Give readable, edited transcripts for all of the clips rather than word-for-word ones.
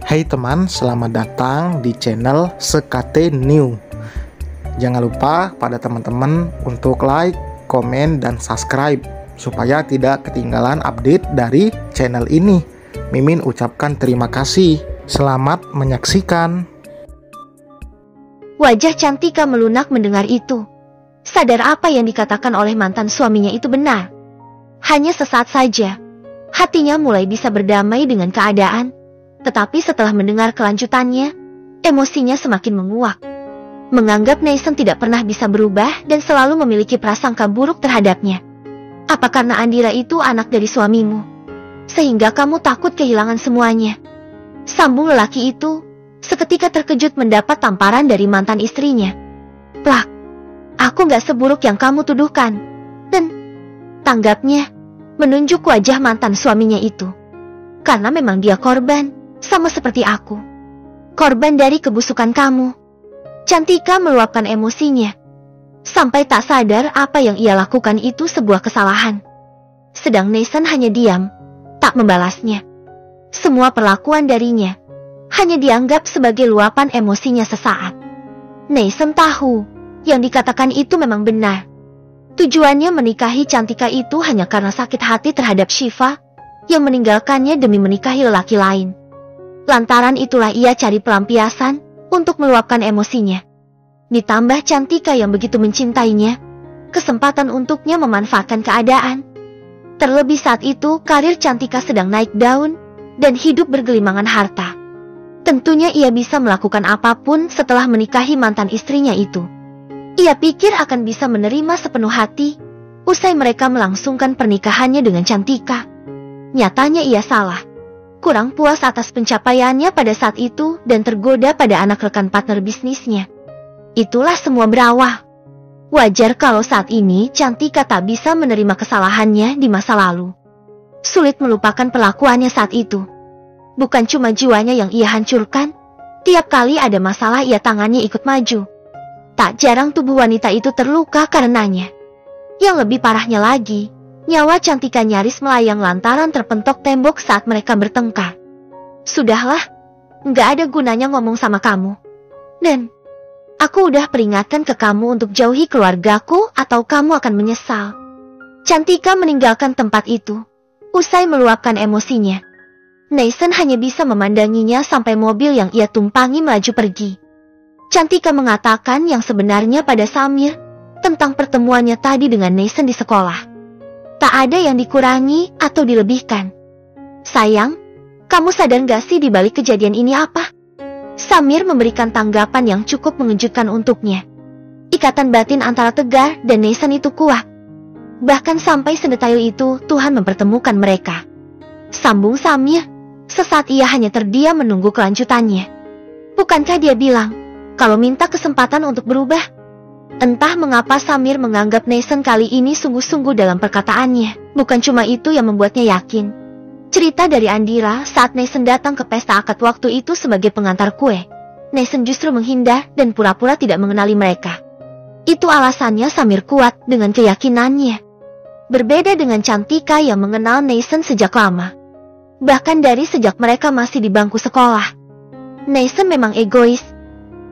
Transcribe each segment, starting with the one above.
Hai teman, selamat datang di channel SKT New. Jangan lupa pada teman-teman untuk like, komen, dan subscribe supaya tidak ketinggalan update dari channel ini. Mimin ucapkan terima kasih. Selamat menyaksikan. Wajah Cantika melunak mendengar itu. Sadar apa yang dikatakan oleh mantan suaminya itu benar. Hanya sesaat saja, hatinya mulai bisa berdamai dengan keadaan. Tetapi setelah mendengar kelanjutannya, emosinya semakin menguak. Menganggap Nason tidak pernah bisa berubah dan selalu memiliki prasangka buruk terhadapnya. Apa karena Andira itu anak dari suamimu, sehingga kamu takut kehilangan semuanya? Sambung lelaki itu, seketika terkejut mendapat tamparan dari mantan istrinya. Plak, aku gak seburuk yang kamu tuduhkan. Dan tanggapnya, menunjuk wajah mantan suaminya itu. Karena memang dia korban, sama seperti aku. Korban dari kebusukan kamu. Cantika meluapkan emosinya. Sampai tak sadar apa yang ia lakukan itu sebuah kesalahan. Sedang Nason hanya diam, tak membalasnya. Semua perlakuan darinya hanya dianggap sebagai luapan emosinya sesaat. Nason tahu, yang dikatakan itu memang benar. Tujuannya menikahi Cantika itu hanya karena sakit hati terhadap Shiva, yang meninggalkannya demi menikahi lelaki lain. Lantaran itulah ia cari pelampiasan untuk meluapkan emosinya. Ditambah Cantika yang begitu mencintainya, kesempatan untuknya memanfaatkan keadaan. Terlebih saat itu karir Cantika sedang naik daun dan hidup bergelimangan harta. Tentunya ia bisa melakukan apapun setelah menikahi mantan istrinya itu. Ia pikir akan bisa menerima sepenuh hati usai mereka melangsungkan pernikahannya dengan Cantika. Nyatanya ia salah. Kurang puas atas pencapaiannya pada saat itu dan tergoda pada anak rekan partner bisnisnya. Itulah semua berawal. Wajar kalau saat ini Cantika tak bisa menerima kesalahannya di masa lalu. Sulit melupakan perlakuannya saat itu. Bukan cuma jiwanya yang ia hancurkan, tiap kali ada masalah ia tangannya ikut maju. Tak jarang tubuh wanita itu terluka karenanya. Yang lebih parahnya lagi, nyawa Cantika nyaris melayang lantaran terpentok tembok saat mereka bertengkar. Sudahlah, nggak ada gunanya ngomong sama kamu. Dan aku udah peringatkan ke kamu untuk jauhi keluargaku atau kamu akan menyesal. Cantika meninggalkan tempat itu, usai meluapkan emosinya. Nason hanya bisa memandanginya sampai mobil yang ia tumpangi melaju pergi. Cantika mengatakan yang sebenarnya pada Samir tentang pertemuannya tadi dengan Nason di sekolah. Tak ada yang dikurangi atau dilebihkan. Sayang, kamu sadar gak sih di balik kejadian ini apa? Samir memberikan tanggapan yang cukup mengejutkan untuknya. Ikatan batin antara Tegar dan Nason itu kuat. Bahkan sampai sedetail itu Tuhan mempertemukan mereka. Sambung Samir, sesaat ia hanya terdiam menunggu kelanjutannya. Bukankah dia bilang, kalau minta kesempatan untuk berubah? Entah mengapa Samir menganggap Nason kali ini sungguh-sungguh dalam perkataannya. Bukan cuma itu yang membuatnya yakin. Cerita dari Andira saat Nason datang ke pesta akad waktu itu sebagai pengantar kue. Nason justru menghindar dan pura-pura tidak mengenali mereka. Itu alasannya Samir kuat dengan keyakinannya. Berbeda dengan Cantika yang mengenal Nason sejak lama. Bahkan dari sejak mereka masih di bangku sekolah. Nason memang egois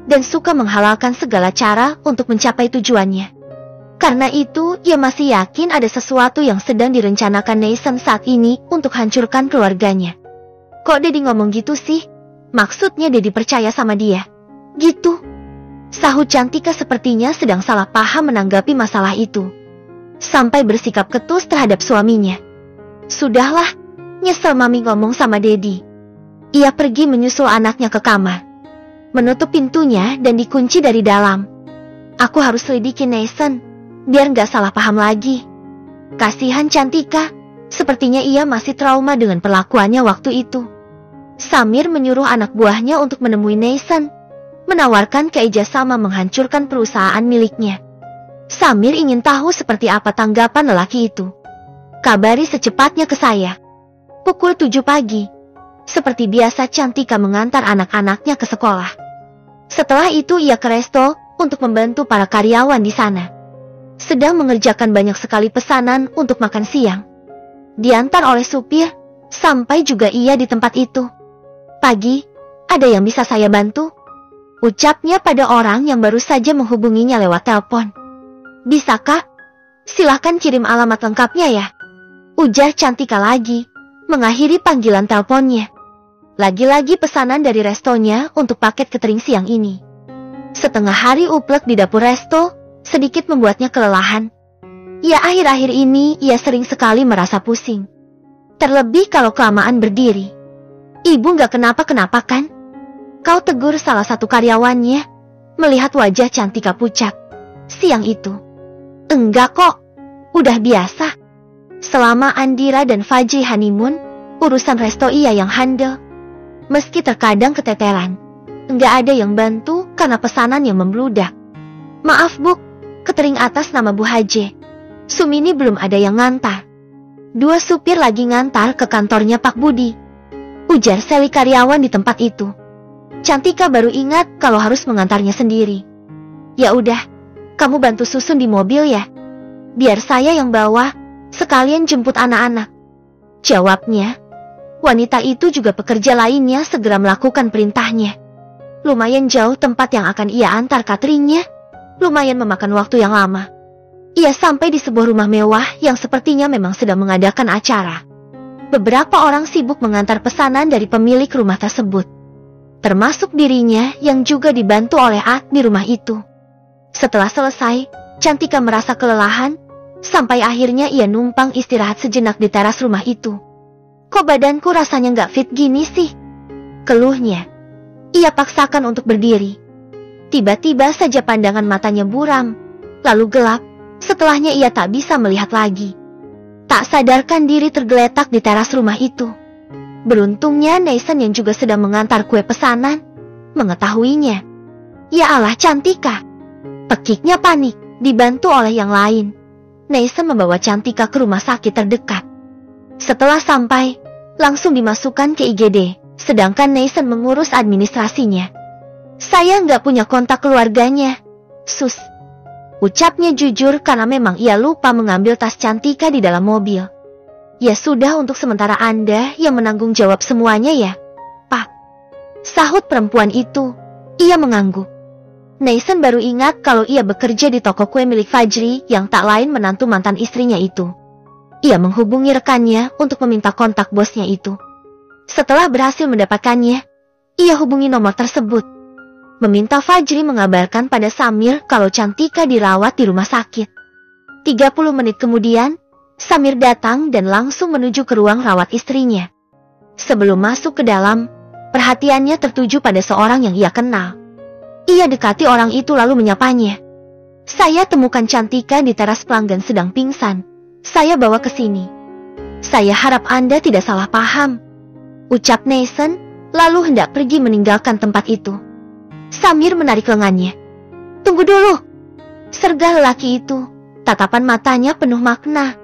dan suka menghalalkan segala cara untuk mencapai tujuannya. Karena itu, ia masih yakin ada sesuatu yang sedang direncanakan Nason saat ini untuk hancurkan keluarganya. Kok Dedi ngomong gitu sih? Maksudnya Dedi percaya sama dia? Gitu. Sahut Cantika sepertinya sedang salah paham menanggapi masalah itu. Sampai bersikap ketus terhadap suaminya. Sudahlah, nyesel Mami ngomong sama Dedi. Ia pergi menyusul anaknya ke kamar. Menutup pintunya dan dikunci dari dalam. Aku harus selidiki Nason, biar gak salah paham lagi. Kasihan Cantika, sepertinya ia masih trauma dengan perlakuannya waktu itu. Samir menyuruh anak buahnya untuk menemui Nason, menawarkan kerjasama menghancurkan perusahaan miliknya. Samir ingin tahu seperti apa tanggapan lelaki itu. Kabari secepatnya ke saya. Pukul 7 pagi. Seperti biasa Cantika mengantar anak-anaknya ke sekolah. Setelah itu ia ke resto untuk membantu para karyawan di sana. Sedang mengerjakan banyak sekali pesanan untuk makan siang. Diantar oleh supir, sampai juga ia di tempat itu. Pagi, Ada yang bisa saya bantu? Ucapnya pada orang yang baru saja menghubunginya lewat telepon. Bisa kak? Silahkan kirim alamat lengkapnya ya. Ujar Cantika lagi, mengakhiri panggilan teleponnya. Lagi-lagi pesanan dari restonya untuk paket catering siang ini. Setengah hari uplek di dapur resto, sedikit membuatnya kelelahan. Ya akhir-akhir ini ia sering sekali merasa pusing. Terlebih kalau kelamaan berdiri. Ibu gak kenapa-kenapa kan? Kau tegur salah satu karyawannya, melihat wajah Cantika pucat. Siang itu. Enggak kok, udah biasa. Selama Andira dan Fajri honeymoon, urusan resto ia yang handle. Meski terkadang keteteran, enggak ada yang bantu karena pesanan yang membludak. Maaf Bu, catering atas nama Bu Haje. Sumini belum ada yang ngantar. 2 supir lagi ngantar ke kantornya Pak Budi. Ujar Seli karyawan di tempat itu. Cantika baru ingat kalau harus mengantarnya sendiri. Ya udah, kamu bantu susun di mobil ya. Biar saya yang bawa, sekalian jemput anak-anak. Jawabnya. Wanita itu juga pekerja lainnya segera melakukan perintahnya. Lumayan jauh tempat yang akan ia antar cateringnya. Lumayan memakan waktu yang lama. Ia sampai di sebuah rumah mewah yang sepertinya memang sedang mengadakan acara. Beberapa orang sibuk mengantar pesanan dari pemilik rumah tersebut. Termasuk dirinya yang juga dibantu oleh Ak di rumah itu. Setelah selesai, Cantika merasa kelelahan, sampai akhirnya ia numpang istirahat sejenak di teras rumah itu. Kok badanku rasanya nggak fit gini sih? Keluhnya. Ia paksakan untuk berdiri. Tiba-tiba saja pandangan matanya buram, lalu gelap, setelahnya ia tak bisa melihat lagi. Tak sadarkan diri tergeletak di teras rumah itu. Beruntungnya Nason yang juga sedang mengantar kue pesanan, mengetahuinya. Ya Allah Cantika. Pekiknya panik, dibantu oleh yang lain. Nason membawa Cantika ke rumah sakit terdekat. Setelah sampai, langsung dimasukkan ke IGD, sedangkan Nason mengurus administrasinya. Saya nggak punya kontak keluarganya, Sus. Ucapnya jujur karena memang ia lupa mengambil tas Cantika di dalam mobil. Ya sudah untuk sementara Anda yang menanggung jawab semuanya ya, Pak. Sahut perempuan itu, ia mengangguk. Nason baru ingat kalau ia bekerja di toko kue milik Fajri yang tak lain menantu mantan istrinya itu. Ia menghubungi rekannya untuk meminta kontak bosnya itu. Setelah berhasil mendapatkannya, ia hubungi nomor tersebut. Meminta Fajri mengabarkan pada Samir kalau Cantika dirawat di rumah sakit. 30 menit kemudian, Samir datang dan langsung menuju ke ruang rawat istrinya. Sebelum masuk ke dalam, perhatiannya tertuju pada seorang yang ia kenal. Ia dekati orang itu lalu menyapanya. Saya temukan Cantika di teras pelanggan sedang pingsan. Saya bawa ke sini. Saya harap Anda tidak salah paham. Ucap Nason, lalu hendak pergi meninggalkan tempat itu. Samir menarik lengannya. Tunggu dulu. Sergah lelaki itu, tatapan matanya penuh makna.